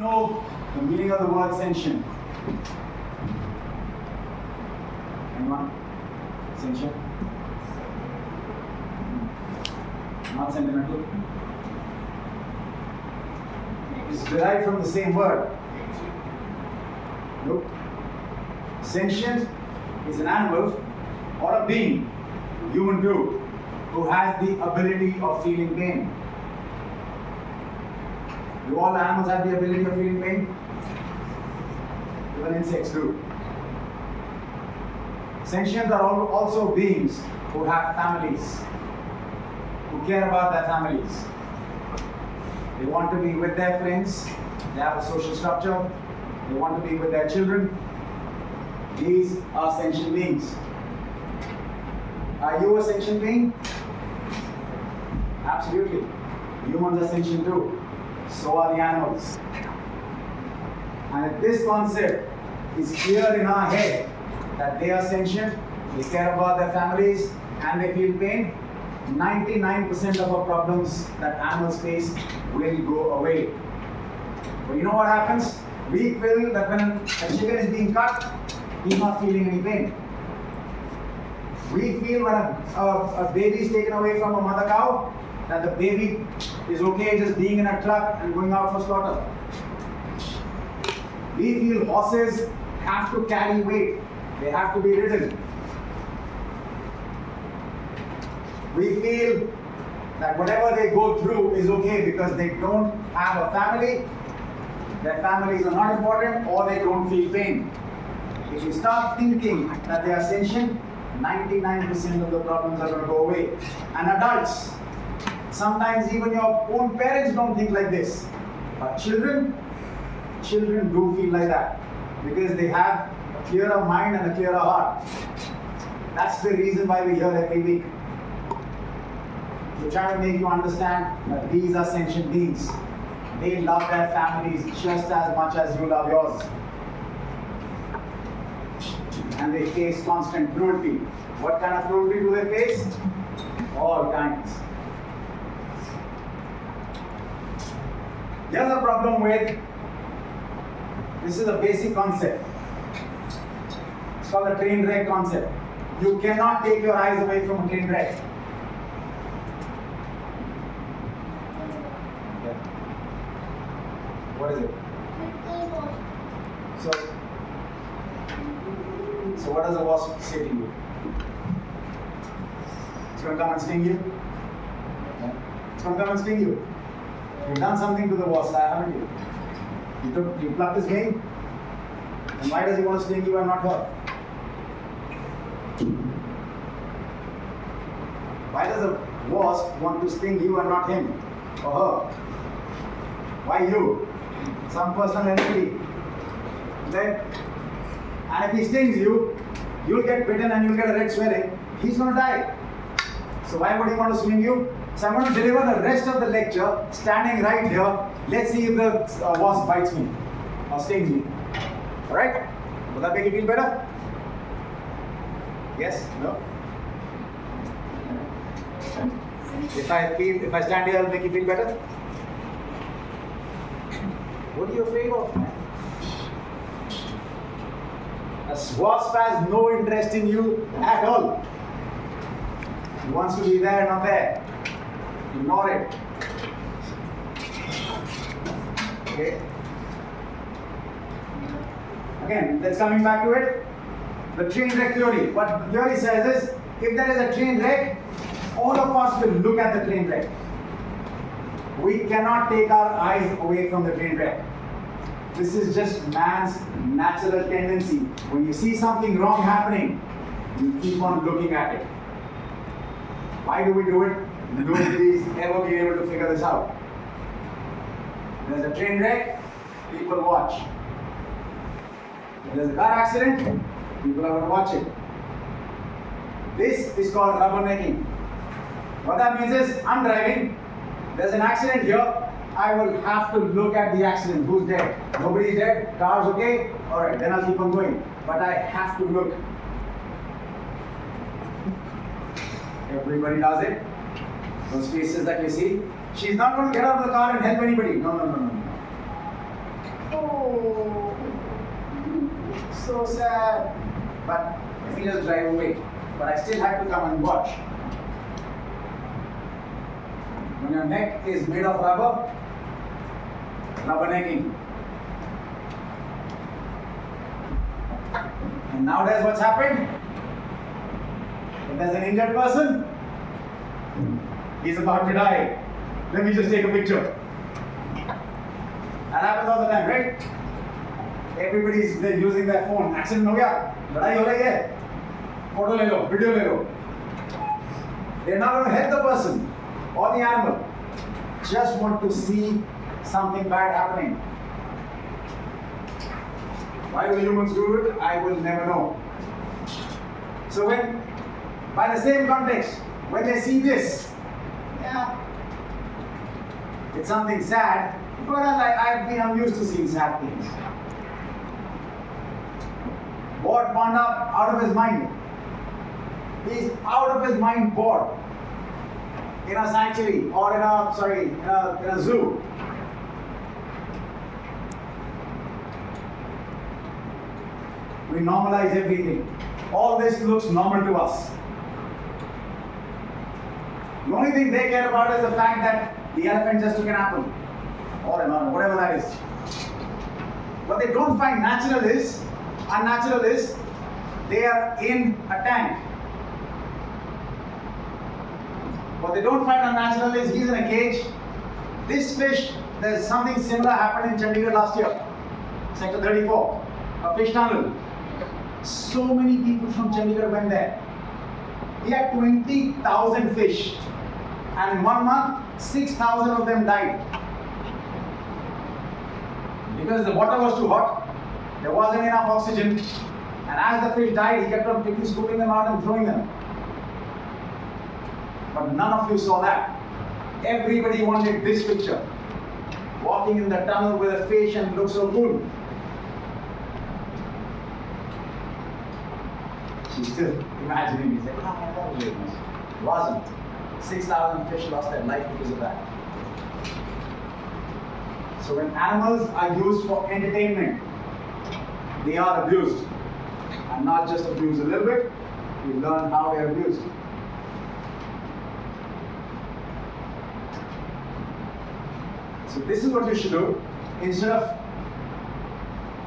Know the meaning of the word sentient? Anyone? Sentient? Not sentimental? It's derived from the same word. Nope. Sentient is an animal or a being, human too, who has the ability of feeling pain. Do all animals have the ability of feeling pain? Even insects do. Sentient are also beings who have families, who care about their families. They want to be with their friends, they have a social structure, they want to be with their children. These are sentient beings. Are you a sentient being? Absolutely. Humans are sentient too. So are the animals. And if this concept is clear in our head that they are sentient, they care about their families, and they feel pain, 99% of our problems that animals face will go away. But you know what happens? We feel that when a chicken is being cut, he's not feeling any pain. We feel when a baby is taken away from a mother cow, that the baby is okay just being in a truck and going out for slaughter. We feel horses have to carry weight. They have to be ridden. We feel that whatever they go through is okay because they don't have a family, their families are not important, or they don't feel pain. If you start thinking that they are sentient, 99% of the problems are going to go away. And adults, sometimes even your own parents don't think like this. But children do feel like that because they have a clearer mind and a clearer heart. That's the reason why we're here every week. We're trying to make you understand that these are sentient beings. They love their families just as much as you love yours. And they face constant cruelty. What kind of cruelty do they face? All kinds. Here's a problem with, this is a basic concept. It's called the train wreck concept. You cannot take your eyes away from a train wreck. What is it? So what does a wasp say to you? It's going to come and sting you? It's going to come and sting you. You've done something to the wasp, haven't you? You plucked his wing? And why does he want to sting you and not her? Why does a wasp want to sting you and not him or her? Why you? Some personal enemy. Then, and if he stings you, you'll get bitten and you'll get a red swelling. He's going to die. So why would he want to swing you? So I'm going to deliver the rest of the lecture standing right here. Let's see if the wasp bites me or stings me. Alright? Will that make you feel better? Yes? No? If I stand here, it'll make you feel better? What are you afraid of, man? A wasp has no interest in you at all. He wants to be there, not there. Ignore it. Okay? Again, that's coming back to it. The train wreck theory. What the theory says is, if there is a train wreck, all of us will look at the train wreck. We cannot take our eyes away from the train wreck. This is just man's natural tendency. When you see something wrong happening, you keep on looking at it. Why do we do it? Nobody's ever been able to figure this out. There's a train wreck, people watch. If there's a car accident, people are going to watch it. This is called rubbernecking. What that means is, I'm driving, there's an accident here, I will have to look at the accident. Who's dead? Nobody's dead, car's okay, alright, then I'll keep on going. But I have to look. Everybody does it. Those faces that you see, she's not going to get out of the car and help anybody. No. Oh, so sad. But he just drive away. But I still had to come and watch. When your neck is made of rubber, rubbernecking. And nowadays what's happened? If there's an injured person, he's about to die. Let me just take a picture. That happens all the time, right? Everybody's using their phone. Accident हो गया, लड़ाई हो रही है, photo ले लो, video ले लो. They're not going to help the person or the animal. Just want to see something bad happening. Why do humans do it? I will never know. So when, by the same context, when they see this, yeah, it's something sad, but I'm used to seeing sad things. Bored, wound up, out of his mind. He's out of his mind bored. In a sanctuary or in a zoo. We normalize everything. All this looks normal to us. The only thing they care about is the fact that the elephant just took an apple or an orange, whatever that is. What they don't find unnatural is they are in a tank. What they don't find unnatural is he's in a cage. This fish, there's something similar happened in Chandigarh last year, Sector 34, a fish tunnel. So many people from Chandigarh went there. He had 20,000 fish, and in 1 month, 6,000 of them died. Because the water was too hot, there wasn't enough oxygen, and as the fish died, he kept on picking, scooping them out and throwing them. But none of you saw that. Everybody wanted this picture. Walking in the tunnel with a fish and look so cool. She's still imagining. He's like, that was nice. It wasn't. 6,000 fish lost their life because of that. So when animals are used for entertainment, they are abused. And not just abused a little bit, you learn how they are abused. So this is what you should do. Instead of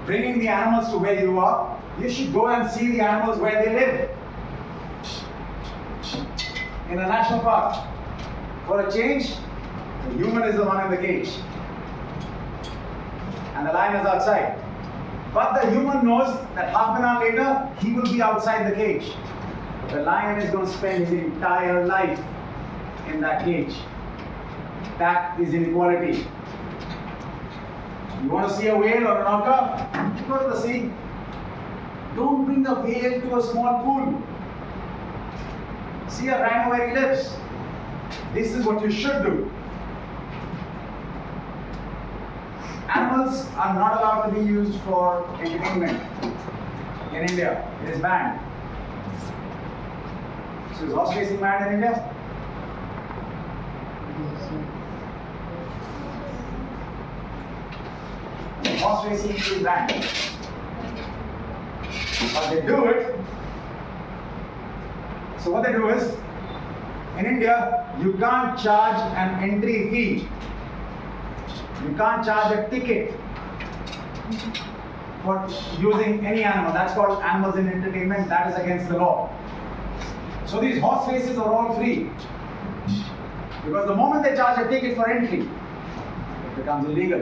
bringing the animals to where you are, you should go and see the animals where they live. In a national park. For a change, the human is the one in the cage. And the lion is outside. But the human knows that half an hour later, he will be outside the cage. The lion is going to spend his entire life in that cage. That is inequality. You want to see a whale or an orca? Go to the sea. Don't bring the whale to a small pool. See a rhino where he lives. This is what you should do. Animals are not allowed to be used for entertainment in India. It is banned. So is horse racing banned in India? Horse racing is banned. But they do it. So what they do is, in India, you can't charge an entry fee. You can't charge a ticket for using any animal. That's called animals in entertainment. That is against the law. So these horse races are all free. Because the moment they charge a ticket for entry, it becomes illegal.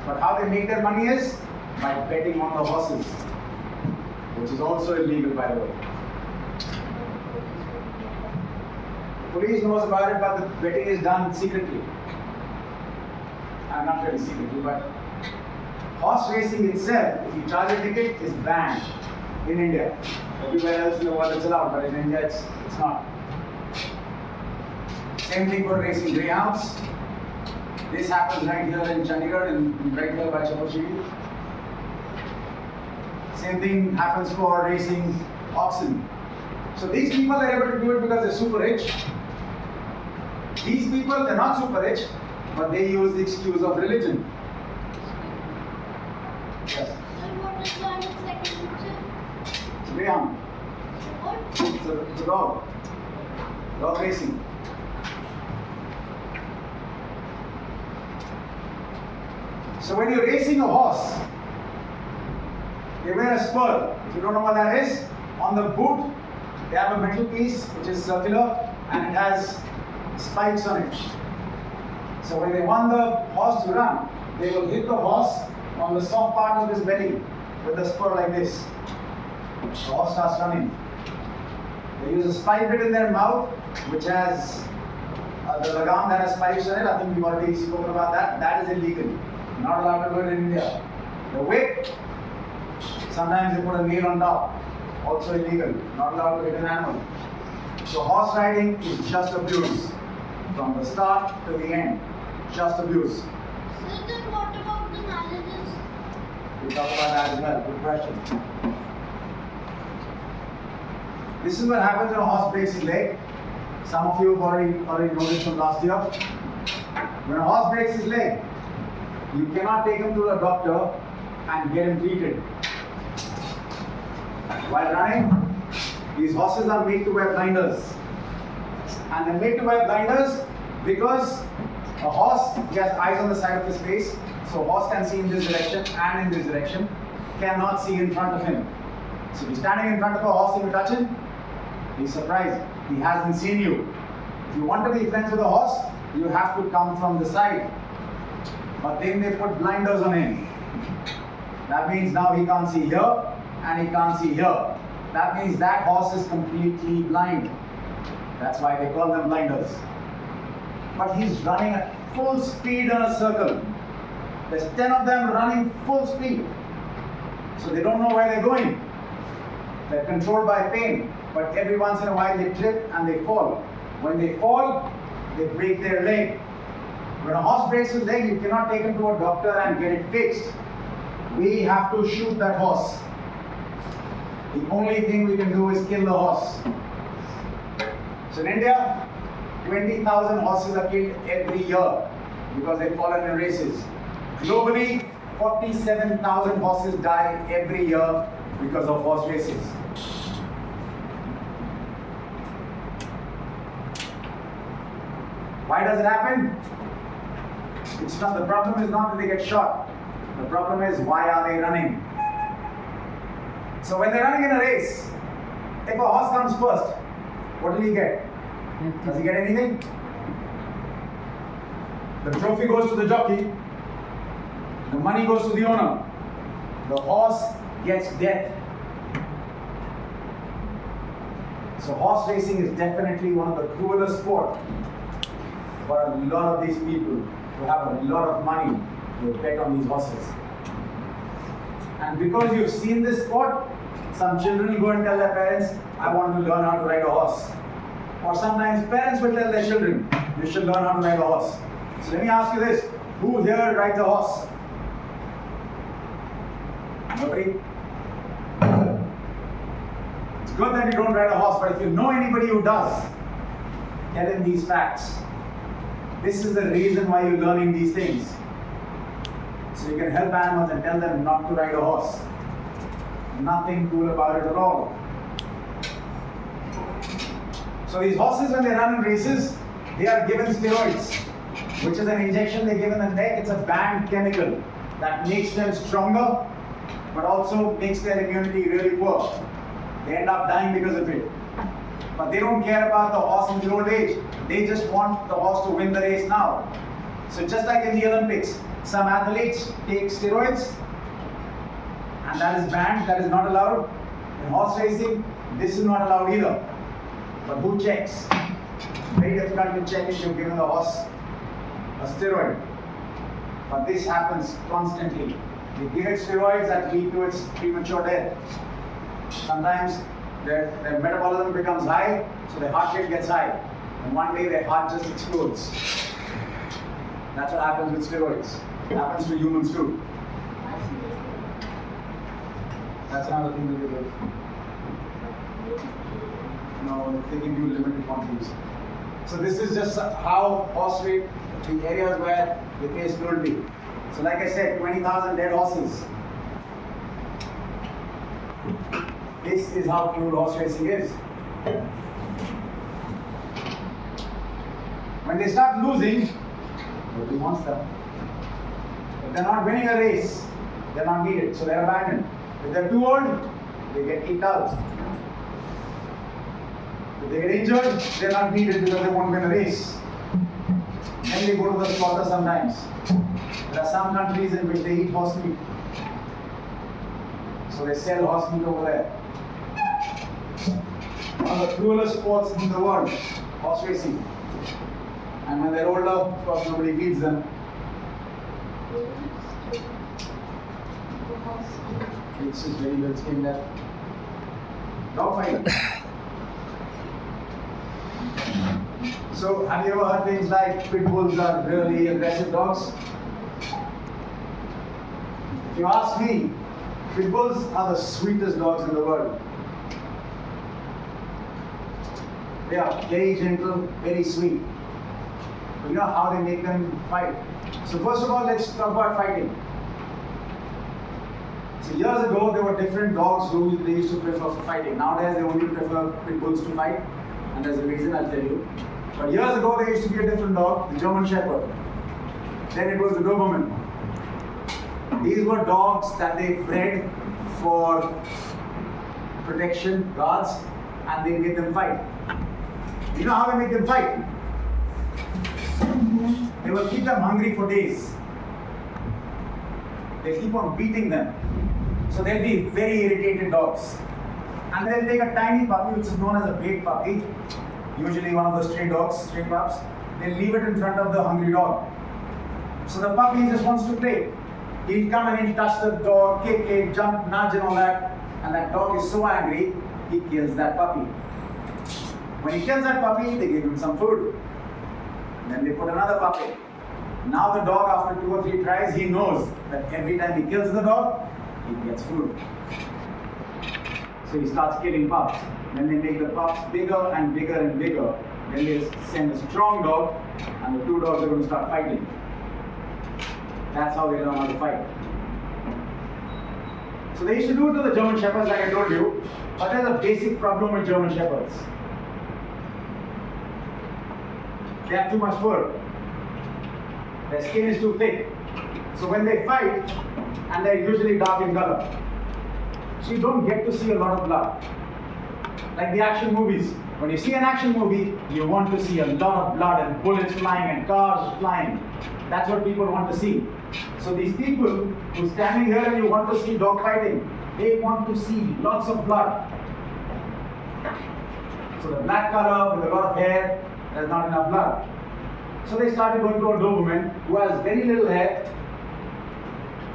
But how they make their money is by betting on the horses, which is also illegal, by the way. Police knows about it, but the betting is done secretly. Not really secretly, but horse racing itself, if you charge a ticket, is banned in India. Everywhere else in the world it's allowed, but in India it's not. Same thing for racing greyhounds. This happens right here in Chandigarh, and right here by Chapochiri. Same thing happens for racing oxen. So these people are able to do it because they're super rich. These people, they're not super rich, but they use the excuse of religion. this one is second picture? It's a greyhound. What? It's a dog. Dog racing. So when you're racing a horse, they wear a spur. If you don't know what that is, on the boot they have a metal piece which is circular and it has spikes on it. So when they want the horse to run, they will hit the horse on the soft part of his belly with a spur like this. The horse starts running. They use a spike bit in their mouth which has the lagam that has spikes on it. I think we've already spoken about that. That is illegal. Not allowed to do it in India. The whip, sometimes they put a nail on top. Also illegal. Not allowed to hit an animal. So horse riding is just abuse. From the start to the end. Just abuse. So then what about the marriages? We'll talk about that as well. Good question. This is what happens when a horse breaks his leg. Some of you have already noticed from last year. When a horse breaks his leg, you cannot take him to a doctor and get him treated. While running, these horses are made to wear blinders. And they're made to wear blinders because a horse, he has eyes on the side of his face, so a horse can see in this direction and in this direction, cannot see in front of him. So if you're standing in front of a horse and you touch him, he's surprised. He hasn't seen you. If you want to be friends with a horse, you have to come from the side. But then they put blinders on him. That means now he can't see here and he can't see here. That means that horse is completely blind. That's why they call them blinders. But he's running at full speed in a circle. There's 10 of them running full speed. So they don't know where they're going. They're controlled by pain. But every once in a while they trip and they fall. When they fall, they break their leg. When a horse breaks his leg, you cannot take him to a doctor and get it fixed. We have to shoot that horse. The only thing we can do is kill the horse. So in India, 20,000 horses are killed every year because they've fallen in races. Globally, 47,000 horses die every year because of horse races. Why does it happen? It's not, the problem is not that they get shot. The problem is, why are they running? So when they're running in a race, if a horse comes first, what will he get? Does he get anything? The trophy goes to the jockey. The money goes to the owner. The horse gets death. So horse racing is definitely one of the cruelest sports for a lot of these people who have a lot of money to bet on these horses. And because you've seen this sport, some children will go and tell their parents, I want to learn how to ride a horse. Or sometimes parents will tell their children, you should learn how to ride a horse. So let me ask you this, who here rides a horse? Nobody? It's good that you don't ride a horse, but if you know anybody who does, tell them these facts. This is the reason why you're learning these things. So you can help animals and tell them not to ride a horse. Nothing cool about it at all. So these horses, when they run in races, they are given steroids, which is an injection they give in the neck. It's a banned chemical that makes them stronger, but also makes their immunity really poor. They end up dying because of it. But they don't care about the horse in the old age. They just want the horse to win the race now. So just like in the Olympics, some athletes take steroids, and that is banned, that is not allowed. In horse racing, this is not allowed either. But who checks? It's very difficult to check if you've given the horse a steroid. But this happens constantly. They give it steroids that lead to its premature death. Sometimes their metabolism becomes high, so their heart rate gets high. And one day their heart just explodes. That's what happens with steroids. It happens to humans too. That's another thing that they do. No, they give you limited quantities. So this is just how horse rate, the areas where they face cruelty. So like I said, 20,000 dead horses. This is how cruel horse racing is. When they start losing, nobody wants them. If they're not winning a race, they're not needed, so they're abandoned. If they're too old, they get kicked out. If they get injured, they're not needed because they won't win a race. Then they go to the slaughter sometimes. There are some countries in which they eat horse meat. So they sell horse meat over there. One of the cruelest sports in the world, horse racing. And when they're older, of course nobody feeds them. It's just very well skinned there. Dog fighting. So, have you ever heard things like pit bulls are really aggressive dogs? If you ask me, pit bulls are the sweetest dogs in the world. They are very gentle, very sweet. But you know how they make them fight? So first of all, let's talk about fighting. So years ago, there were different dogs who they used to prefer for fighting. Nowadays, they only prefer pit bulls to fight. And there's a reason, I'll tell you. But years ago, there used to be a different dog, the German Shepherd. Then it was the Doberman. These were dogs that they bred for protection, guards, and they made them fight. You know how they make them fight? They will keep them hungry for days. They keep on beating them. So they'll be very irritated dogs. And they'll take a tiny puppy, which is known as a bait puppy, usually one of the stray dogs, stray pups. They'll leave it in front of the hungry dog. So the puppy just wants to play. He'll come and he'll touch the dog, kick it, jump, nudge and all that. And that dog is so angry, he kills that puppy. When he kills that puppy, they give him some food. Then they put another puppy. Now the dog, after 2 or 3 tries, he knows that every time he kills the dog, he gets food. So he starts killing pups. Then they make the pups bigger and bigger and bigger. Then they send a strong dog, and the 2 dogs are going to start fighting. That's how they learn how to fight. So they used to do it to the German Shepherds, like I told you. But there's a basic problem with German Shepherds. They have too much fur. Their skin is too thick. So when they fight, and they're usually dark in color, so you don't get to see a lot of blood. Like the action movies. When you see an action movie, you want to see a lot of blood and bullets flying and cars flying. That's what people want to see. So these people who are standing here and you want to see dog fighting, they want to see lots of blood. So the black color with a lot of hair, there's not enough blood. So they started going to a Doberman who has very little hair,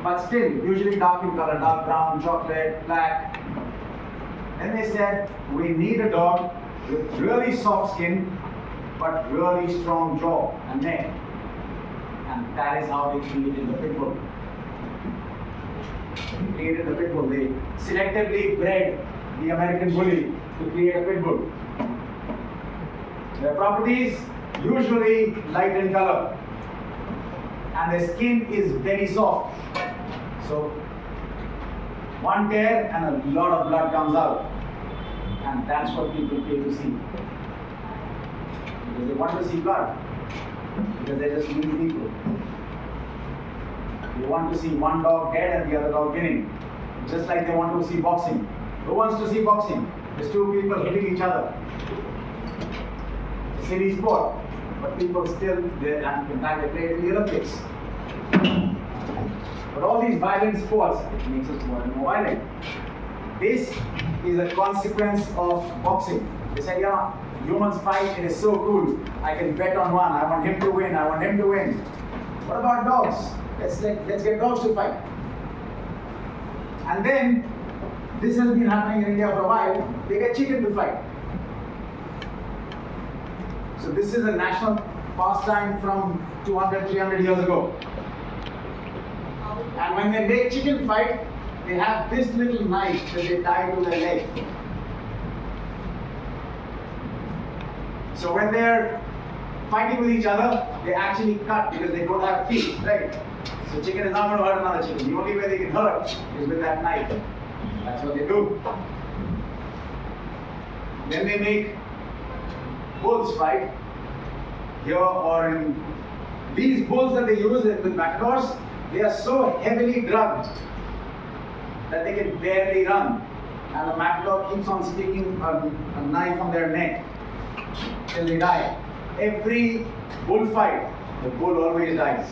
but still usually dark in color, dark brown, chocolate, black. Then they said, we need a dog with really soft skin, but really strong jaw and neck. And that is how they created the pit bull. They created the pit bull. They selectively bred the American bully to create a pit bull. Their properties, usually light in color. And their skin is very soft. So, one tear and a lot of blood comes out. And that's what people pay to see. Because they want to see blood. Because they're just mean people. They want to see one dog dead and the other dog winning. Just like they want to see boxing. Who wants to see boxing? There's 2 people hitting each other. It's a silly sport. But people still, and in fact they play it in the Olympics. But all these violent sports, it makes us more and more violent. This is a consequence of boxing. They said, yeah, humans fight, it is so cool. I can bet on one, I want him to win, I want him to win. What about dogs? Let's get dogs to fight. And then, this has been happening in India for a while, they get chicken to fight. So this is a national pastime from 200, 300 years ago. And when they make chicken fight, they have this little knife that they tie to their leg. So when they're fighting with each other, they actually cut because they don't have teeth, right? So chicken is not going to hurt another chicken. The only way they can hurt is with that knife. That's what they do. Then they make bulls fight here or in these bulls that they use with matadors. They are so heavily drugged that they can barely run, and the matador keeps on sticking a knife on their neck till they die. Every bullfight, the bull always dies.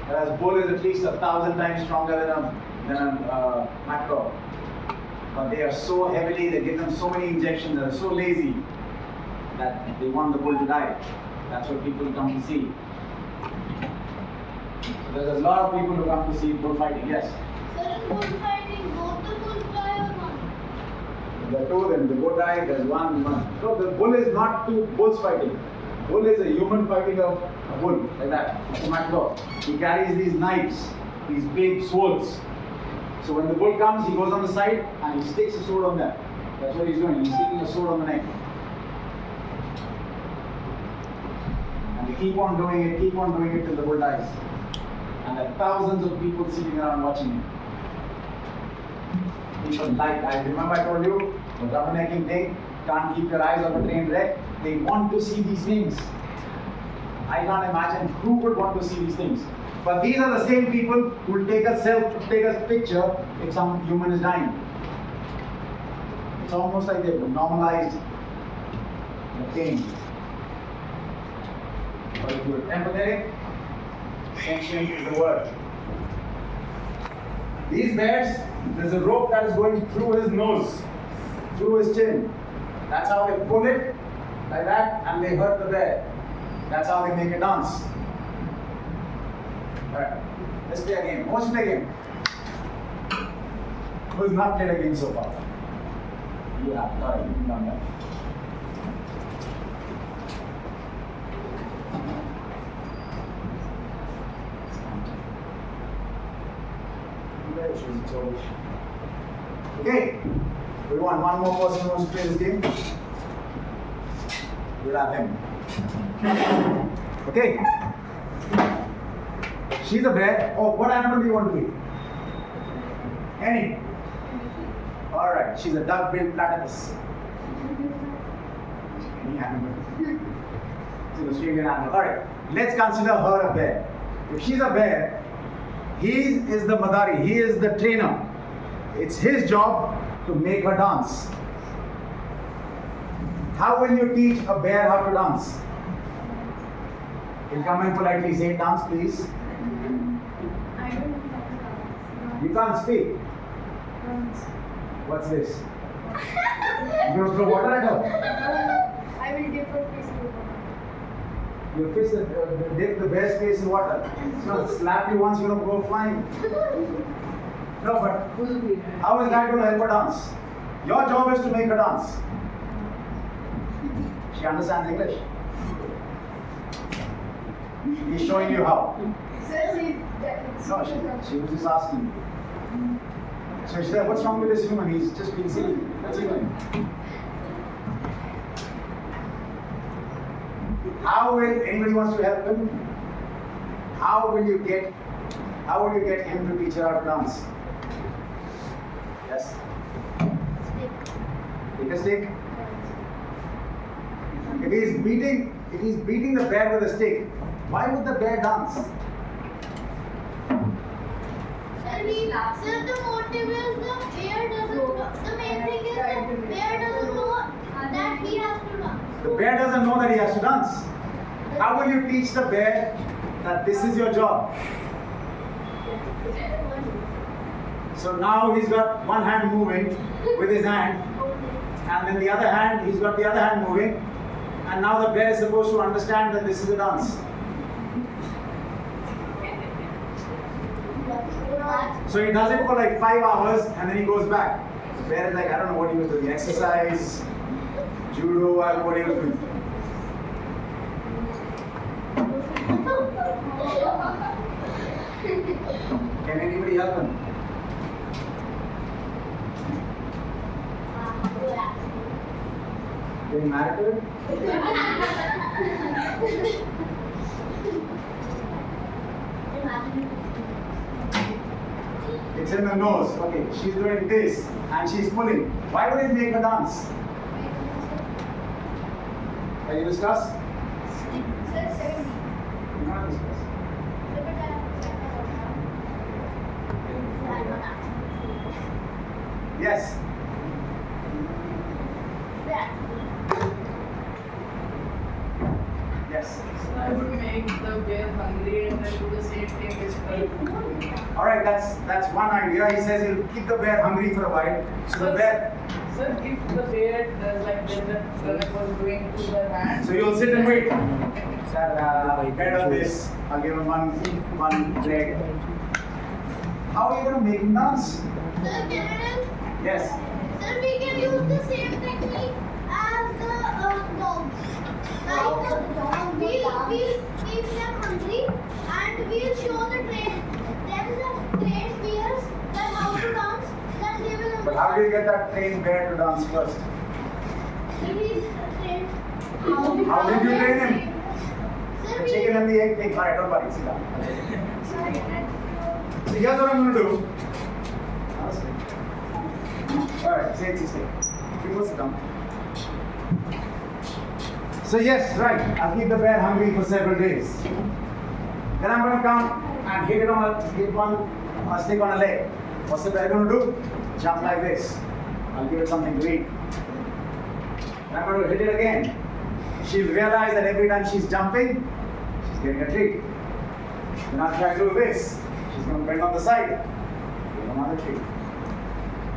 Whereas bull is at least 1,000 times stronger than a matador. But they are so heavily, they give them so many injections, they are so lazy that they want the bull to die. That's what people come to see. So there's a lot of people who come to see bullfighting, yes. Sir, in bullfighting, both the bulls die or one? There are two of them, the bull die, there's one. So the bull is not two bulls fighting. Bull is a human fighting a bull, like that. That's a matador. He carries these knives, these big swords. So when the bull comes, he goes on the side and he sticks a sword on them. That's what he's doing. He's sticking a sword on the neck. And they keep on doing it till the bull dies. And there are thousands of people sitting around watching it. People like, I remember I told you, the rubbernecking thing, can't keep your eyes on the train wreck. They want to see these things. I can't imagine who would want to see these things. But these are the same people who will take a picture if some human is dying. It's almost like they've normalized the pain. But if you're empathetic, sentient is the word. These bears, there's a rope that is going through his nose, through his chin. That's how they pull it, like that, and they hurt the bear. That's how they make a dance. Alright, let's play a game. Who wants to play a game? Who's not played a game so far? You have. Alright, you've done that. Okay, we want one more person who wants to play this game. We'll have him. Okay. She's a bear. Oh, what animal do you want to be? Any. Alright, she's a duck-billed platypus. Any animal. She's an Australian animal. Alright, let's consider her a bear. If she's a bear, he is the madari, he is the trainer. It's his job to make her dance. How will you teach a bear how to dance? He'll come and politely say, dance please. I don't know how to You can't speak. dance. What's this? You will throw water at her. I will dip a piece of water. You dip the bear's face in water. It's not slap you once, you're going to go flying. No, but how is that going to help her dance? Your job is to make her dance. She understands English. He's showing you how. Says he. No, she was just asking. So she said, what's wrong with this human? He's just being silly. What's he doing? How will anybody wants to help him? How will you get him to teach her how to dance? Yes? Take a stick. If he's beating the bear with a stick, why would the bear dance? Sir, the motive is the bear doesn't know. The main thing is the bear doesn't know that he has to dance. The bear doesn't know that he has to dance. How will you teach the bear that this is your job? So now he's got one hand moving with his hand, and then the other hand, he's got the other hand moving, and now the bear is supposed to understand that this is a dance. So he does it for like 5 hours and then he goes back. The bear is like, I don't know what he was doing, exercise, judo, I don't know what he was doing. Can anybody help him? Getting married to it? It's in the nose. Okay, she's doing this and she's pulling. Why would it make her dance? Can you discuss? You can't discuss. Yes. Yes. So I would make the bear hungry and then do the same thing which her. All right, that's one idea. He says he'll keep the bear hungry for a while. So the bear. Sir, if the bear does like this, that Pranav was doing to the hand. So you'll sit and wait. Sir, bear does this. I'll give him one leg. How are you going to make him dance? Yes. Sir, we can use the same technique as the dogs. Like we'll keep them hungry and we'll show the train. Then the trained bears that how to dance. Then they will. But how do you get that trained bear to dance first? He's trained. How did you train him? Sir, The chicken and the egg thing. All right, don't worry. Sit down. So here's what I'm going to do. Alright, say it. People sit down. So yes, right. I'll keep the bear hungry for several days. Then I'm going to come and hit one stick on a leg. What's the bear going to do? Jump like this. I'll give it something to eat. Then I'm going to hit it again. She'll realize that every time she's jumping, she's getting a treat. Then I'll try to do this. She's going to bend on the side. Give another treat.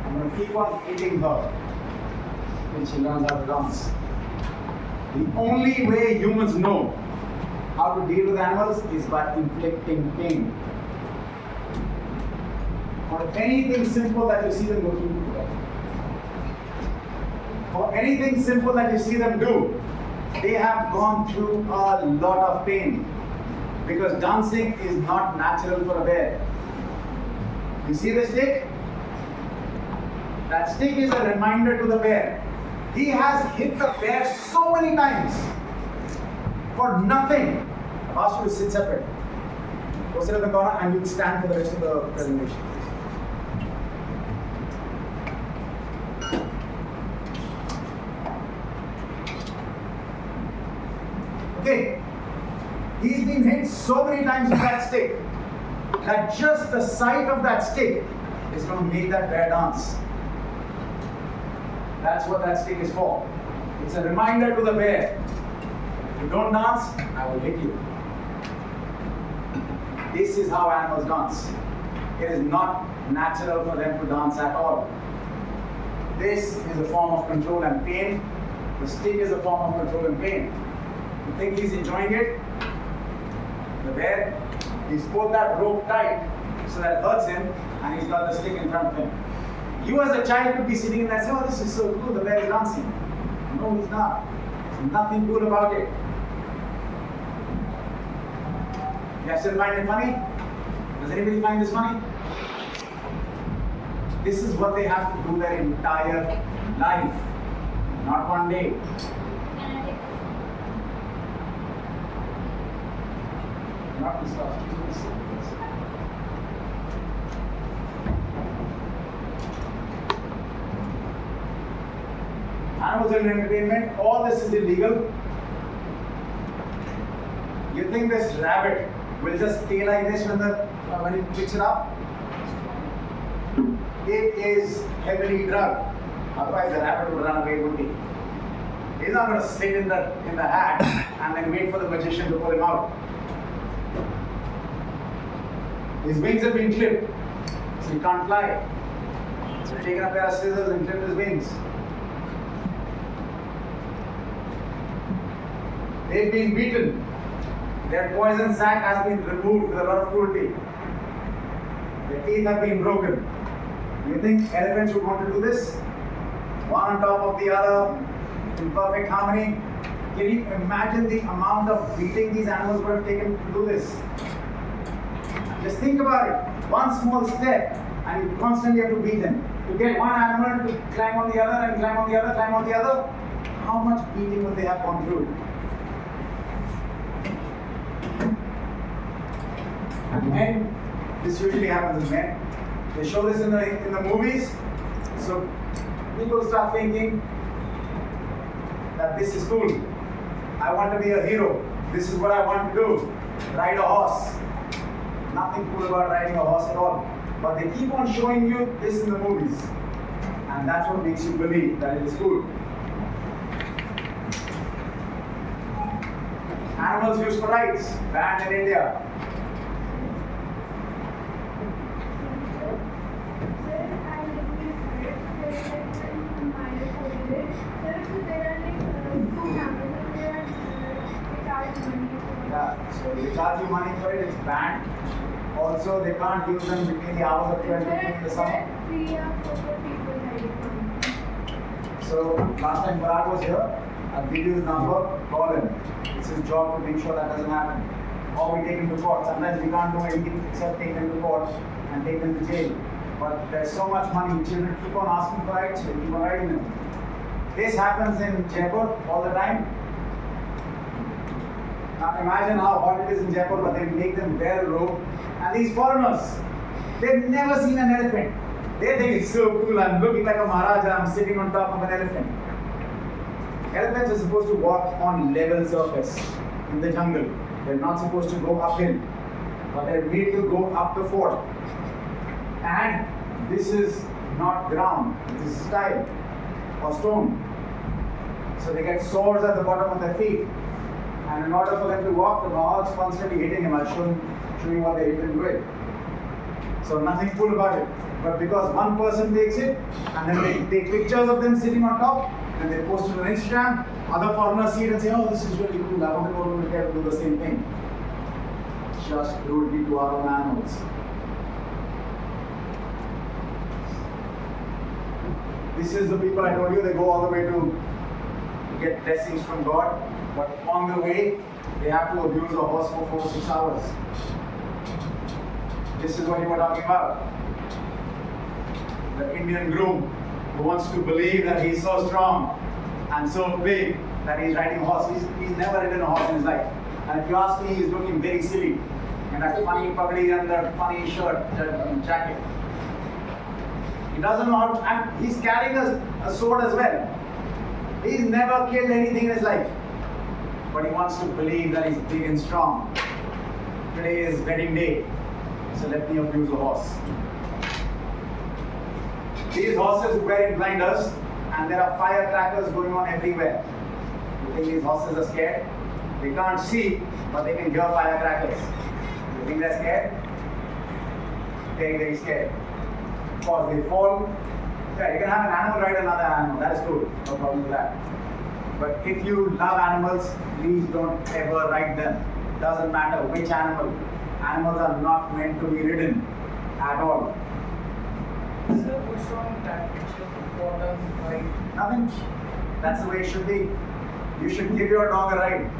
I'm going to keep on eating her till she learns how to dance. The only way humans know how to deal with animals is by inflicting pain. For anything simple that you see them go through, for anything simple that you see them do, they have gone through a lot of pain. Because dancing is not natural for a bear. You see the stick? That stick is a reminder to the bear. He has hit the bear so many times for nothing. I've asked you to sit separate. Go sit in the corner and you'll stand for the rest of the presentation. Okay. He's been hit so many times with that stick that just the sight of that stick is going to make that bear dance. That's what that stick is for. It's a reminder to the bear. If you don't dance, I will hit you. This is how animals dance. It is not natural for them to dance at all. This is a form of control and pain. The stick is a form of control and pain. You think he's enjoying it? The bear, he's pulled that rope tight so that it hurts him and he's got the stick in front of him. You as a child could be sitting there and say, oh, this is so cool, the bear is dancing. No, he's not. There's nothing cool about it. You guys still find it funny? Does anybody find this funny? This is what they have to do their entire life, not one day. Not this stuff. Animals in entertainment, all this is illegal. You think this rabbit will just stay like this when it picks it up? It is heavily drugged. Otherwise, the rabbit would run away, wouldn't he? He's not going to sit in the hat and then wait for the magician to pull him out. His wings have been clipped, so he can't fly. So he's taken a pair of scissors and clipped his wings. They've been beaten. Their poison sac has been removed with a lot of cruelty. Their teeth have been broken. Do you think elephants would want to do this? One on top of the other, in perfect harmony. Can you imagine the amount of beating these animals would have taken to do this? Just think about it. One small step, and you constantly have to beat them. To get one animal to climb on the other and climb on the other, climb on the other, how much beating would they have gone through? And men, this usually happens in men. They show this in the movies. So people start thinking that this is cool. I want to be a hero. This is what I want to do. Ride a horse. Nothing cool about riding a horse at all. But they keep on showing you this in the movies. And that's what makes you believe that it is cool. Animals used for rides, banned in India. Yeah, so they charge you money for it, it's banned. Also, they can't use them between the hours of 12 in the summer. So, last time Parag was here, I'll give you his number, call him. It's his job to make sure that doesn't happen. Or we take him to court. Sometimes we can't do anything except take them to court and take them to jail. But there's so much money, children keep on asking for rights, we keep on riding them. This happens in Jaipur all the time. Now imagine how hot it is in Jaipur, but they make them wear a robe. And these foreigners, they've never seen an elephant. They think it's so cool, I'm looking like a Maharaja, I'm sitting on top of an elephant. Elephants are supposed to walk on level surface in the jungle. They're not supposed to go uphill, but they're made to go up the fort. And this is not ground, this is tile or stone. So they get sores at the bottom of their feet. And in order for them to walk, the Mahals constantly hitting him. I'll show you what they hit him with. So nothing cool about it. But because one person takes it, and then they take pictures of them sitting on top, and they post it on Instagram, other foreigners see it and say, oh, this is really cool, I want to go to India to do the same thing. Just cruelty to our own animals. This is the people I told you, they go all the way to get blessings from God, but on the way, they have to abuse a horse for 4 or 6 hours. This is what you were talking about. The Indian groom who wants to believe that he's so strong and so big that he's riding a horse. He's never ridden a horse in his life. And if you ask me, he's looking very silly in that funny pagdi and that funny shirt, jacket. He doesn't know how to, and he's carrying a sword as well. He's never killed anything in his life. But he wants to believe that he's big and strong. Today is wedding day, so let me abuse a horse. These horses wearing blinders, and there are firecrackers going on everywhere. You think these horses are scared? They can't see, but they can hear firecrackers. You think they're scared? Very, very scared. Of course, they fall. Yeah, you can have an animal ride another animal. That is cool. No problem with that. But if you love animals, please don't ever ride them. Doesn't matter which animal. Animals are not meant to be ridden at all. Sir, what's wrong with that picture? Right? Nothing. That's the way it should be. You should give your dog a ride.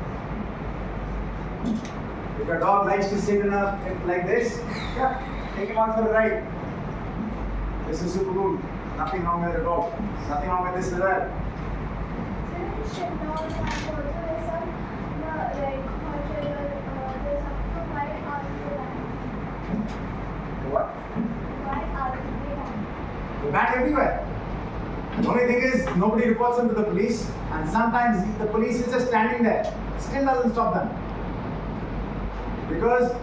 If your dog likes to sit in like this, yeah, take him out for a ride. This is super cool. Nothing wrong with it at all. Nothing wrong with this as well. What? They're banned everywhere. The only thing is, nobody reports them to the police, and sometimes the police is just standing there. Still doesn't stop them.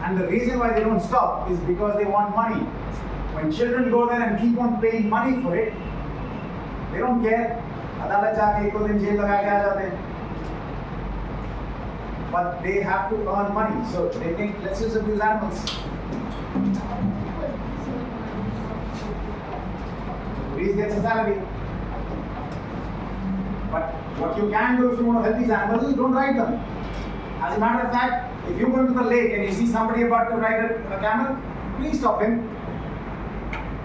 And the reason why they don't stop is because they want money. When children go there and keep on paying money for it, they don't care. Adalat jaake eko din jail laga ke aa jate hain. But they have to earn money, so they think, let's just abuse animals. Police gets a salary. But what you can do if you want to help these animals is don't ride them. As a matter of fact, if you go into the lake and you see somebody about to ride a camel, please stop him.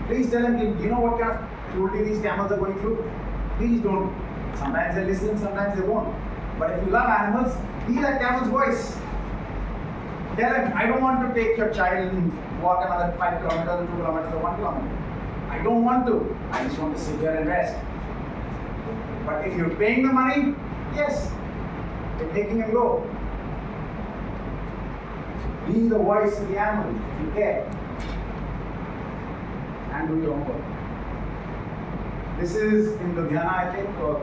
Please tell him, you know what kind of cruelty these camels are going through? Please don't. Sometimes they listen, sometimes they won't. But if you love animals, be that camel's voice. Tell him, I don't want to take your child and walk another 5 kilometers or 2 kilometers or 1 kilometer. I don't want to. I just want to sit here and rest. But if you're paying the money, yes, you're making him go. Be the voice of the animal if you care. and do your homework. This is in Ludhiana, I think, or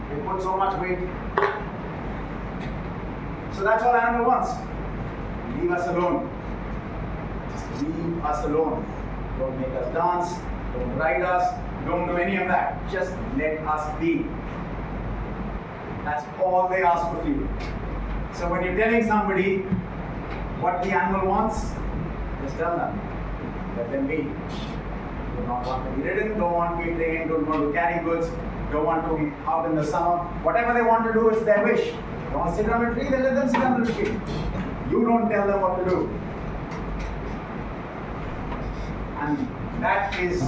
they put so much weight. So that's all animal wants. Leave us alone. Just leave us alone. Don't make us dance. Don't ride us. Don't do any of that. Just let us be. That's all they ask of you. So when you're telling somebody what the animal wants, just tell them. Let them be. Do not want to be ridden, don't want to be trained, don't want to carry goods, don't want to be out in the summer. Whatever they want to do is their wish. They want to sit on a tree, then let them sit on the tree. You don't tell them what to do. And that is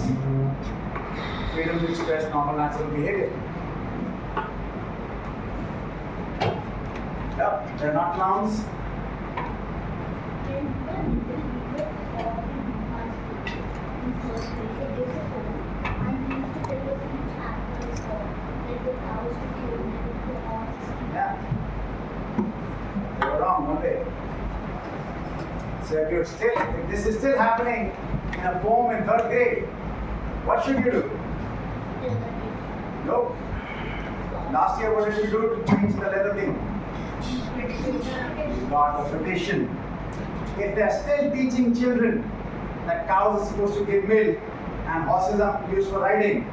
freedom to express normal natural behavior. Yep, they're not clowns. Yeah. They were wrong, weren't they? So if this is still happening in a poem in 3rd grade, what should you do? Nope. Last year, what did you do to change the leather thing? Got a petition. If they're still teaching children that cows are supposed to give milk and horses are used for riding,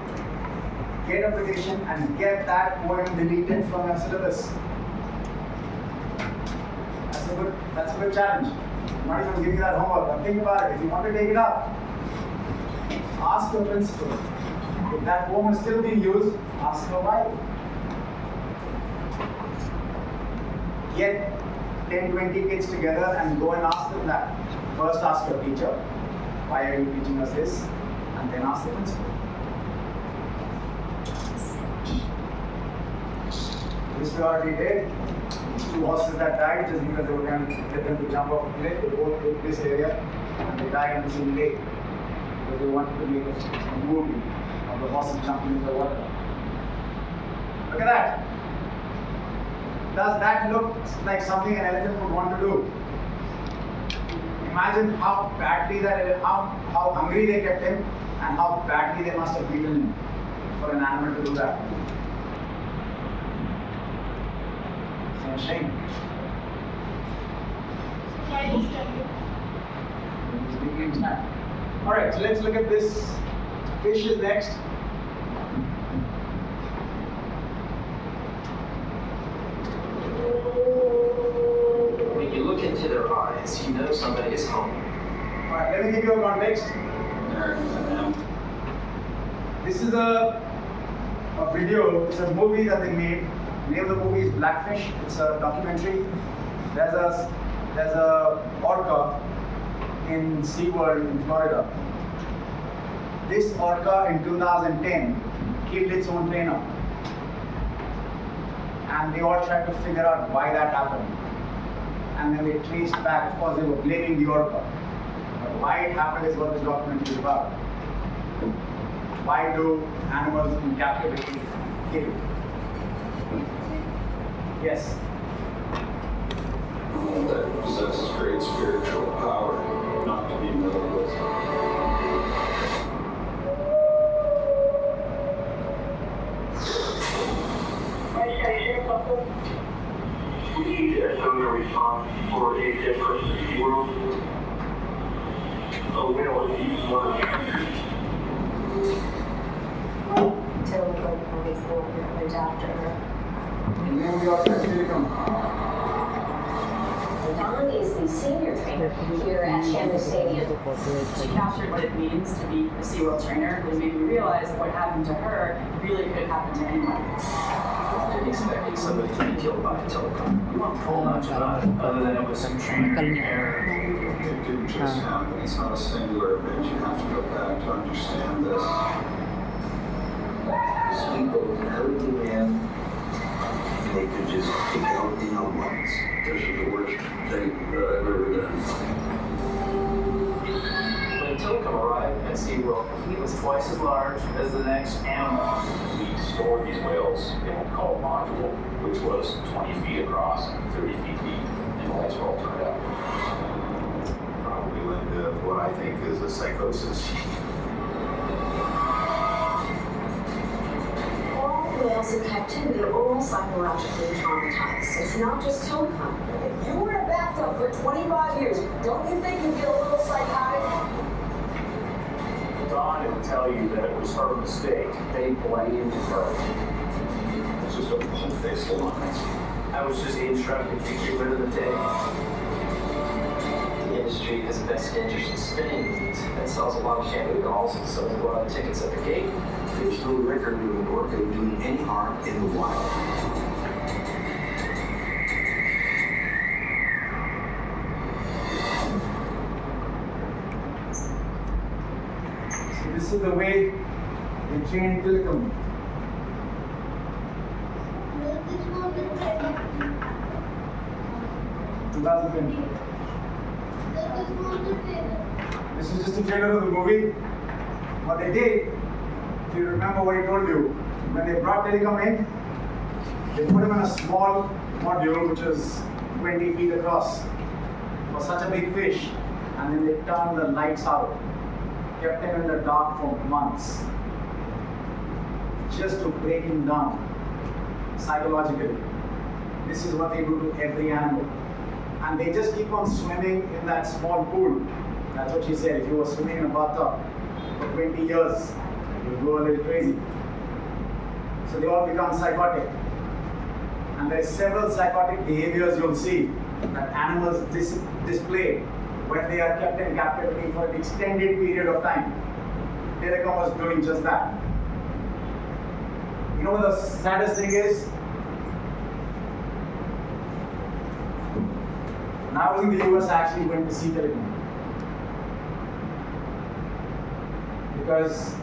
get a petition and get that poem deleted from your syllabus. That's a good challenge. I'm not even giving you that homework. I'm thinking about it. If you want to take it up, ask your principal. If that poem is still being used, ask her why. Get 10, 20 kids together and go and ask them that. First ask your teacher, why are you teaching us this? And then ask the principal. This we already did. These 2 horses that died just because they were trying to get them to jump off a cliff. They both took this area and they died in the same lake because they wanted to make a movie of the horses jumping in the water. Look at that. Does that look like something an elephant would want to do? Imagine how badly how hungry they kept him and how badly they must have beaten him for an animal to do that. Same thing. Alright, so let's look at this. Fish is next. When you look into their eyes, you know somebody is home. Alright, let me give you a context. This is a video, it's a movie that they made. The name of the movie is Blackfish. It's a documentary. There's a orca in SeaWorld in Florida. This orca in 2010 killed its own trainer. And they all tried to figure out why that happened. And then they traced back, of course they were blaming the orca. But why it happened is what this documentary is about. Why do animals in captivity kill? Yes? That possesses great spiritual power, not to be meddled with. We need a similar response for a dead person in the world. A whale is used one of Till always looked after her. Name of your Silicon. Don is the senior trainer here at Chandler Stadium. She captured what it means to be a SeaWorld trainer and made me realize that what happened to her really could happen to anyone. They're expecting somebody to be killed by a telecom. You weren't told much about it, other than it was some trainer error. It didn't just happen. It's not a singular event. You have to go back to understand this. These people can hurt the man. They could just pick out the young ones. This is the worst thing that I've ever done. When telecom arrived at SeaWorld, he was twice as large as the next animal. We stored these whales in what we call a module, which was 20 feet across and 30 feet deep, and the lights were all turned out. Probably went, what, I think, is a psychosis. All whales in captivity are all psychologically traumatized. It's not just telecom. If you were in a bathtub for 25 years, don't you think you'd get a little psychotic? Dawn will tell you that it was her mistake. They blamed her. It's just a full-faced lie. I was just instructed to get rid of the day. The industry has a vested interest in spinning these. It sells a lot of shampoo dolls and sells a lot of tickets at the gate. There's no record of an orca doing any harm in the wild. So this is the way they train telecom. This was the trailer. 2020. This was the trailer. This is just a trailer of the movie. What they did, if you remember what I told you, when they brought telecom in, they put him in a small module which is 20 feet across for such a big fish, and then they turned the lights out, kept him in the dark for months, just to break him down psychologically. This is what they do to every animal. And they just keep on swimming in that small pool. That's what she said. If you were swimming in a bathtub for 20 years, you'll go a little crazy. So they all become psychotic. And there's several psychotic behaviors you'll see that animals display when they are kept in captivity for an extended period of time. Telecom was doing just that. You know what the saddest thing is? When I was in the US, I actually went to see telecom. Because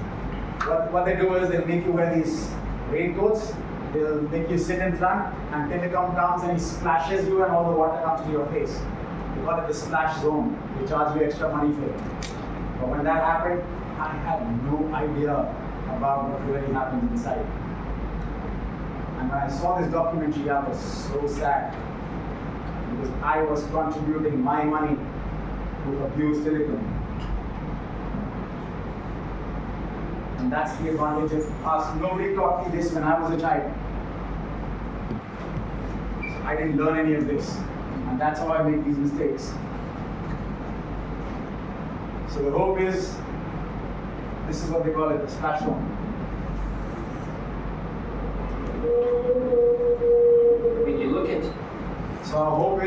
what they do is they make you wear these raincoats, they'll make you sit in front, and telecom comes and he splashes you and all the water comes to your face. They call it the splash zone. They charge you extra money for it. But when that happened, I had no idea about what really happens inside. And when I saw this documentary, I was so sad. Because I was contributing my money to abuse telecom. And that's the advantage of us. Nobody taught me this when I was a child. So I didn't learn any of this. And that's how I make these mistakes. So the hope is, this is what they call it, the splash zone. When you look at So our hope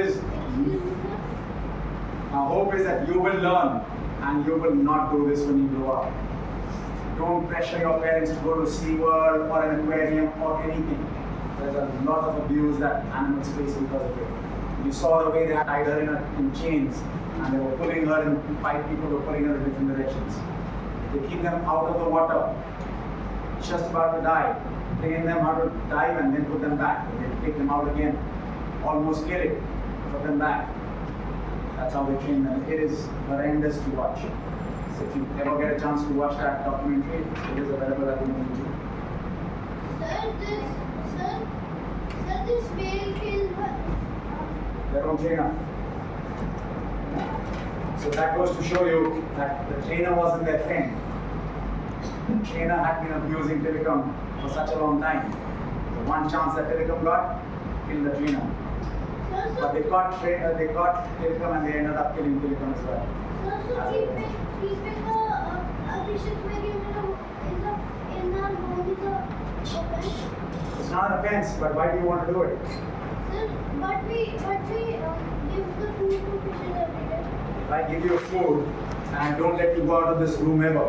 is that you will learn and you will not do this when you grow up. Don't pressure your parents to go to SeaWorld or an aquarium or anything. There's a lot of abuse that animals face because of it. You saw the way they had tied her in chains and they were pulling her and 5 people were pulling her in different directions. They keep them out of the water, just about to die. Train them how to dive and then put them back. They take them out again, almost kill it, put them back. That's how they train them. It is horrendous to watch. So if you ever get a chance to watch that documentary, it is available at the moment. Sir, this whale killed her. Their own trainer. So that goes to show you that the trainer wasn't their friend. The trainer had been abusing telecom for such a long time. The one chance that telecom got, killed the trainer. But they caught telecom and they ended up killing telecom as well. Keeping a fish aquarium in our home is a offense. It's not an offense, but why do you want to do it? Sir, but we give the food to fishes every day. If I give you food and I don't let you go out of this room ever,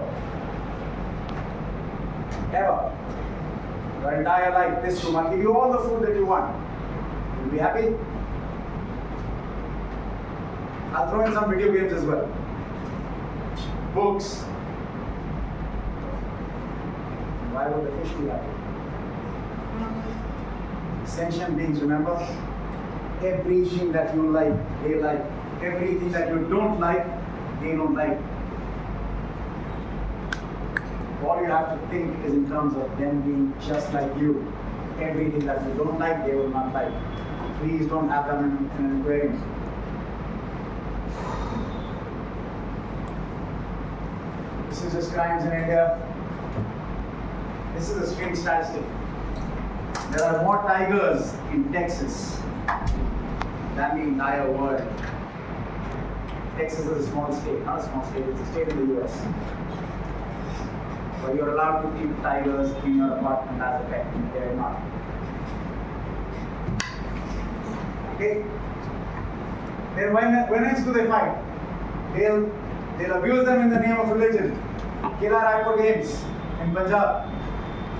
your entire life, this room, I'll give you all the food that you want. You'll be happy? I'll throw in some video games as well. Books. Why would the fish be happy? Sentient beings, remember? Everything that you like, they like. Everything that you don't like, they don't like. All you have to think is in terms of them being just like you. Everything that you don't like, they will not like. Please don't have them in an aquarium. This is just crimes in India. This is a strange statistic. There are more tigers in Texas than the entire world. Texas is a small state, not a small state, it's a state in the US. But you're allowed to keep tigers in your apartment as a pet. They're not. Okay? Then when else do they fight? They'll abuse them in the name of religion. Killer Raipur games in Punjab.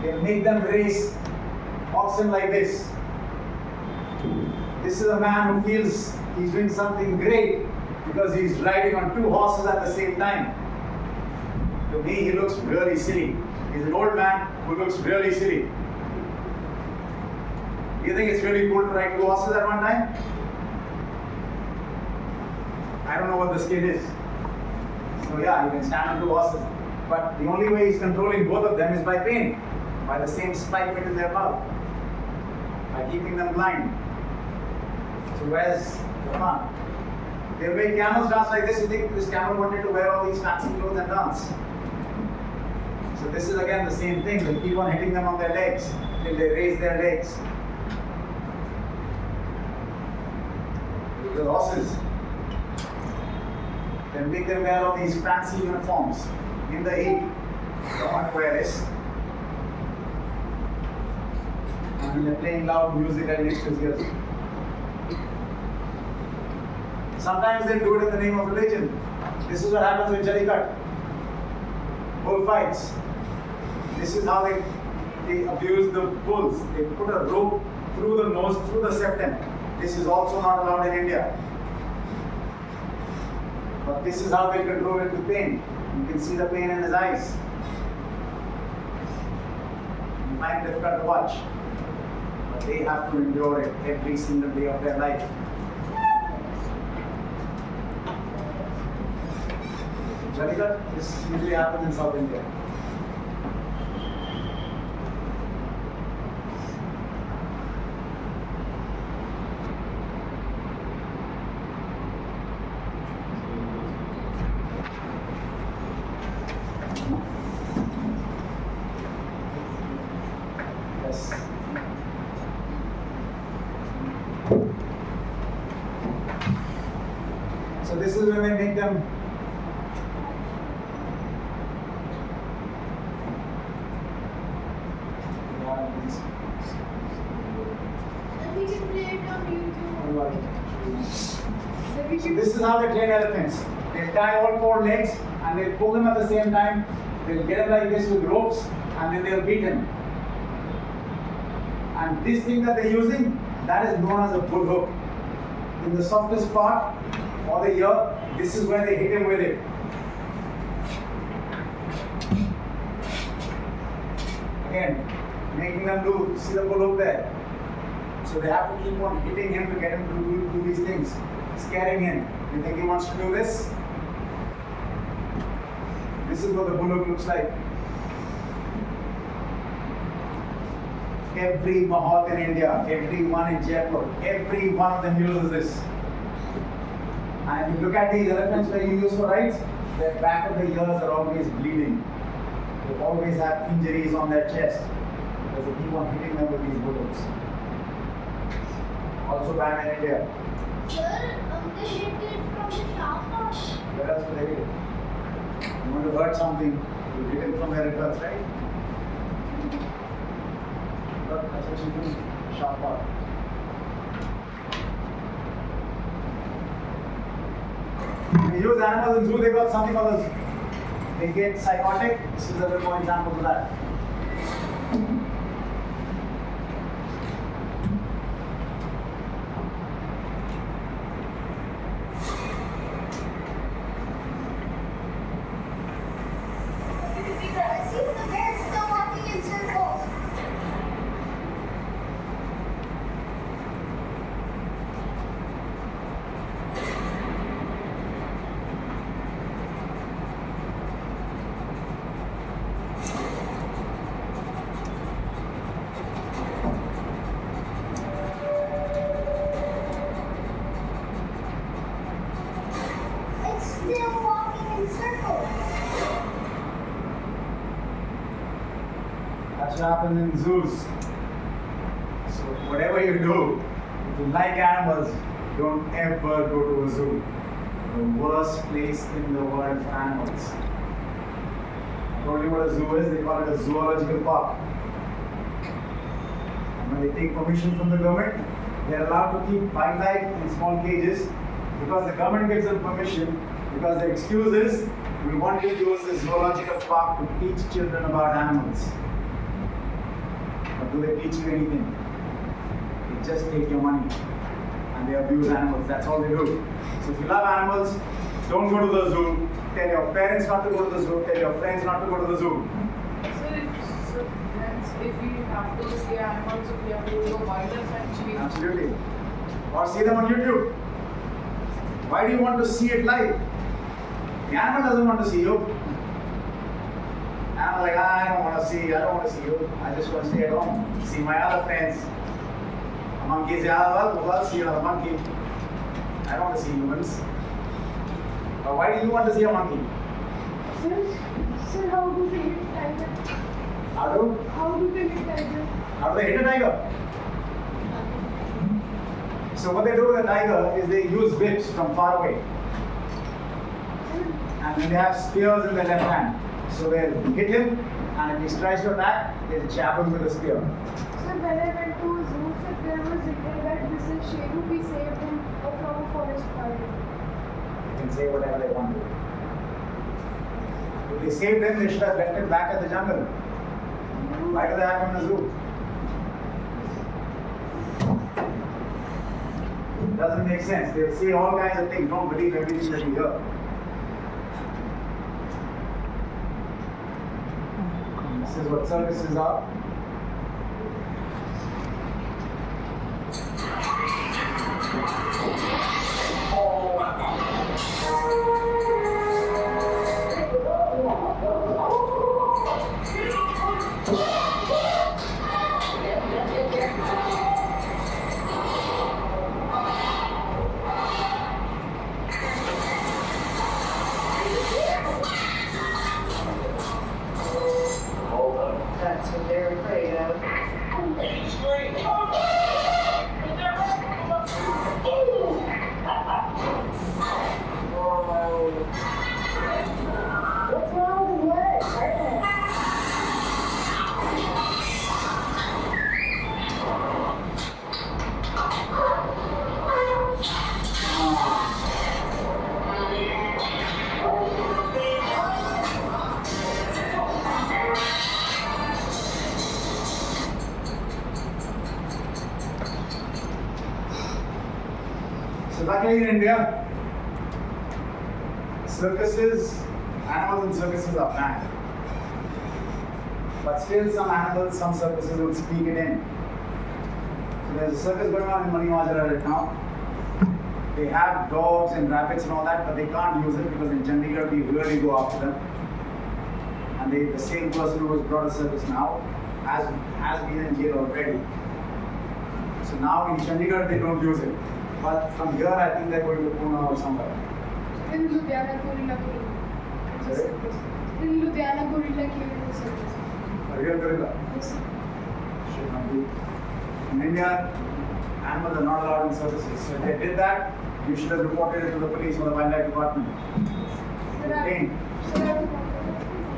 They'll make them race oxen like this. This is a man who feels he's doing something great because he's riding on two horses at the same time. To me, he looks really silly. He's an old man who looks really silly. Do you think it's really cool to ride two horses at one time? I don't know what the skill is. So yeah, you can stand on two horses. But the only way he's controlling both of them is by pain. By the same spike bit in their mouth. By keeping them blind. So where's the fun? They'll make camels dance like this. You think this camel wanted to wear all these fancy clothes and dance? So this is again the same thing. They keep on hitting them on their legs till they raise their legs. The horses. They make them wear all these fancy uniforms in the heat. They don't want to wear this. And they're playing loud music at next to his ears. Sometimes they do it in the name of religion. This is what happens with Jallikat. Bullfights. This is how they abuse the bulls. They put a rope through the nose, through the septum. This is also not allowed in India. But this is how they control it with pain. You can see the pain in his eyes. You find it difficult to watch. But they have to endure it every single day of their life. Jallikat, this usually happens in South India. Yes. So this is when they make them So this is how they train elephants. They tie all four legs and they pull them at the same time. They'll get him like this with ropes and then they'll beat him. And this thing that they're using, that is known as a bull hook. In the softest part or the ear, this is where they hit him with it. Again, making them see the bull hook there. So they have to keep on hitting him to get him to do these things. Scaring him. You think he wants to do this? This is what the bull hook looks like. Every Mahat in India, every one in Jaipur, every one of them uses this. And if you look at these elephants where you use for rides, their back of the ears are always bleeding. They always have injuries on their chest because they keep on hitting them with these bull hooks. Also banned in India. Sir, they hit it from the shaft or? Where else would they hit it? You want to hurt something, you hit it from where it hurts, right? But that's what you do, sharp part. When you use animals in zoo, they got something called as, they get psychotic. This is a little more example of that. I see the bear still walking in circles. It's still walking in circles. That's what happens in zoos. So whatever you do, if you like animals, don't ever go to a zoo. The worst place in the world for animals. I told you what a zoo is, they call it a zoological park. And when they take permission from the government, they're allowed to keep wildlife in small cages because the government gives them permission, because the excuse is, we want you to use the zoological park to teach children about animals. But do they teach you anything? They just take your money and they abuse animals. That's all they do. So if you love animals, don't go to the zoo. Tell your parents not to go to the zoo. Tell your friends not to go to the zoo. So if we have to see animals, we have to go to wildlife sanctuary. Absolutely. Or see them on YouTube. Why do you want to see it live? The animal doesn't want to see you. Animal's like, I don't want to see you. I just want to stay at home. See my other friends. A monkey's I'll see another monkey. I don't want to see humans. But why do you want to see a monkey? Sir, how do they hit tiger? How do they hit tiger? How do they hit a tiger? So what they do with a tiger is they use whips from far away. And then they have spears in their left hand. So they'll hit him, and if he tries to attack, they'll jab him with a spear. Sir, when I went to a zoo, sir, there was written that this is Sheru, we saved him from a forest fire. They can say whatever they want to. If they saved him, they should have left him back at the jungle. Why do they have him in the zoo? It doesn't make sense. They'll say all kinds of things. Don't believe everything that you hear. This is what circuses are. That's what they're afraid of. What's wrong with his leg? So luckily in India, circuses, animals in circuses are banned. But still some animals, some circuses will sneak it in. So there's a circus going on in Manimajara right now. They have dogs and rabbits and all that, but they can't use it because in Chandigarh we really go after them. And the same person who has brought a circus now has been in jail already. So now in Chandigarh they don't use it. But from here I think they're going to Pune or somewhere. In Ludhiana, gorilla came. Sorry? In Ludhiana, gorilla came in the circus. A real gorilla? Yes, sir. Should not be. In India, animals are not allowed in circuses. So if they did that, you should have reported it to the police or the wildlife department. Detained.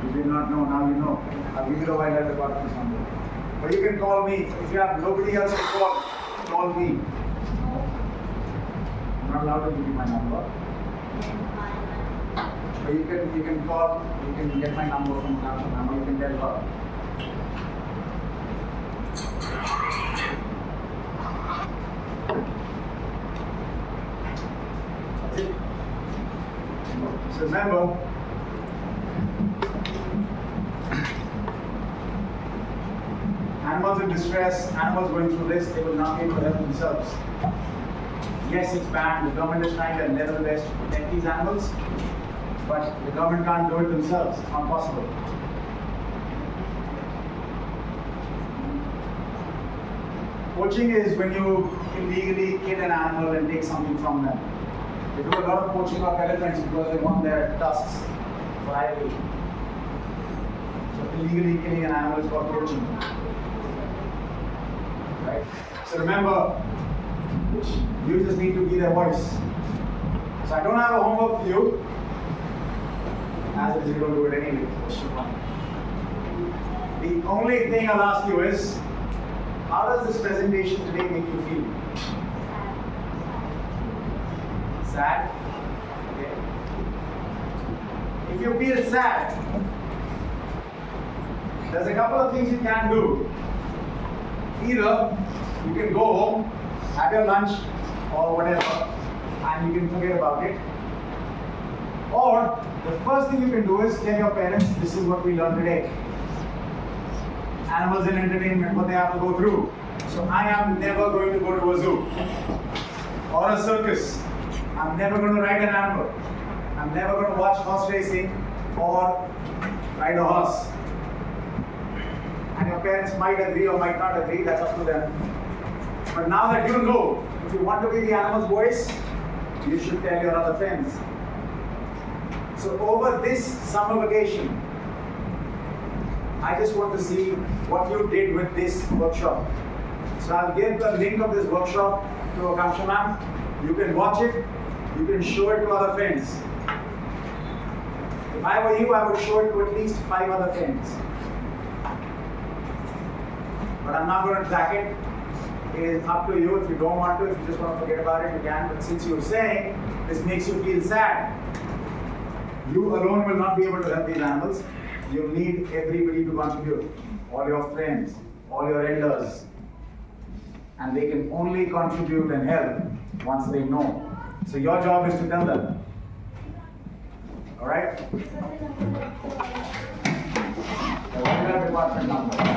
You did not know, now you know. I'll give you the wildlife department's number. But you can call me. If you have nobody else to call me. I'm not allowed to give you my number. But you can call, you can get my number from the number, you can tell her. That's it. So remember, animals in distress, animals going through this, they will not be able to help themselves. Yes, it's banned. The government is trying their level best to protect these animals, but the government can't do it themselves. It's not possible. Poaching is when you illegally kill an animal and take something from them. They do a lot of poaching of elephants because they want their tusks for ivory. So illegally killing an animal is called poaching. Right? So remember, you just need to be their voice. So I don't have a homework for you, as it is you don't do it anyway. The only thing I'll ask you is, how does this presentation today make you feel? Sad? Okay. If you feel sad, there's a couple of things you can do. Either you can go home, have your lunch or whatever, and you can forget about it. Or the first thing you can do is tell your parents, this is what we learned today. Animals in entertainment, what they have to go through. So I am never going to go to a zoo or a circus. I'm never going to ride an animal. I'm never going to watch horse racing or ride a horse. And your parents might agree or might not agree, that's up to them. But now that you know, if you want to be the animal's voice, you should tell your other friends. So over this summer vacation, I just want to see what you did with this workshop. So I'll give the link of this workshop to Akanksha ma'am. You can watch it, you can show it to other friends. If I were you, I would show it to at least 5 other friends. But I'm not going to track it. It is up to you. If you don't want to, if you just want to forget about it, you can. But since you're saying this makes you feel sad, you alone will not be able to help these animals. You'll need everybody to contribute. All your friends, all your elders. And they can only contribute and help once they know. So your job is to tell them. Alright? The welfare department number.